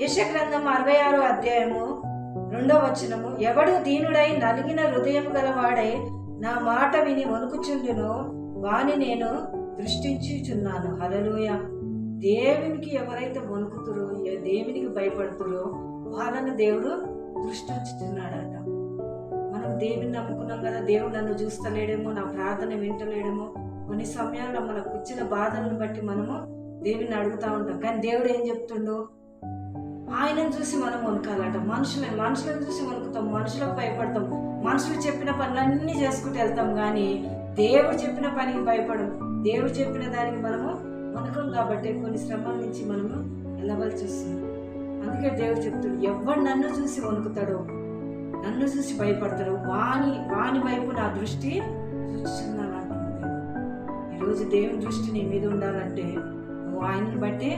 యెషయా గ్రంథం 66వ అధ్యాయము 2వ వచనము, ఎవడు దీనుడై నలిగిన హృదయం గలవాడై నా మాట విని వణుకుచుండునో వాని నేను దృష్టించుచున్నాను. హల్లెలూయా. దేవునికి ఎవరైతే వణుకుతురో, దేవునికి భయపడుతురో వాళ్ళని దేవుడు దృష్టించుతున్నాడట. మనం దేవుని నమ్ముకున్నాం కదా, దేవుడు నన్ను చూస్తలేడేమో, నా ప్రార్థన వింటలేడేమో, కొన్ని సమయాల్లో మనకు వచ్చిన బాధలను బట్టి మనము దేవుని అడుగుతూ ఉంటాం. కానీ దేవుడు ఏం చెప్తుండో, ఆయనను చూసి మనం వణుకాలట. మనుషులను చూసి వణుకుతాం, మనుషులకు భయపడతాం, మనుషులు చెప్పిన పనులన్నీ చేసుకుంటూ వెళ్తాం. కానీ దేవుడు చెప్పిన పనికి భయపడం, దేవుడు చెప్పిన దానికి మనము వణకం. కాబట్టి కొన్ని శ్రమల నుంచి మనము వెళ్ళవలసి వస్తుంది. అందుకే దేవుడు చెప్తాడు, ఎవడు నన్ను చూసి వణుకుతాడో, నన్ను చూసి భయపడతాడు, వాని వైపు నా దృష్టి చూస్తున్నాను అంటుంది. ఈరోజు దేవుని దృష్టి నీ మీద ఉండాలంటే నువ్వు ఆయనను బట్టి